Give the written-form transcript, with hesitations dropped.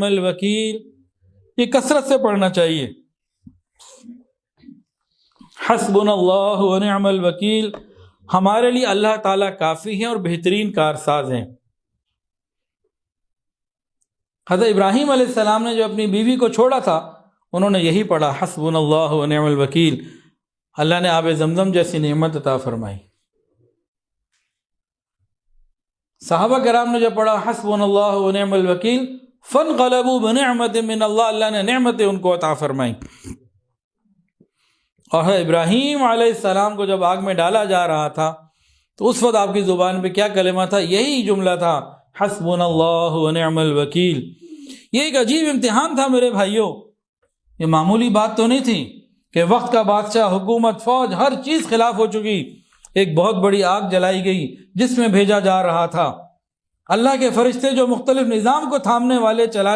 ونعم الوکیل، یہ کثرت سے پڑھنا چاہیے۔ حسبنا اللہ ونعم الوکیل، ہمارے لیے اللہ تعالیٰ کافی ہیں اور بہترین کارساز ہیں۔ حضرت ابراہیم علیہ السلام نے جو اپنی بیوی کو چھوڑا تھا، انہوں نے یہی پڑھا حسبنا اللہ ونعم الوکیل، اللہ نے آب زمزم جیسی نعمت عطا فرمائی۔ صحابہ کرام نے جو پڑھا حسبنا اللہ ونعم الوکیل فانقلبوا بنعمت من اللہ، اللہ نے نعمتیں ان کو عطا فرمائی۔ اور ابراہیم علیہ السلام کو جب آگ میں ڈالا جا رہا تھا تو اس وقت آپ کی زبان پہ کیا کلمہ تھا؟ یہی جملہ تھا حسبنا اللہ ونعم الوکیل۔ یہ ایک عجیب امتحان تھا میرے بھائیوں، یہ معمولی بات تو نہیں تھی کہ وقت کا بادشاہ، حکومت، فوج، ہر چیز خلاف ہو چکی، ایک بہت بڑی آگ جلائی گئی جس میں بھیجا جا رہا تھا۔ اللہ کے فرشتے جو مختلف نظام کو تھامنے والے، چلانے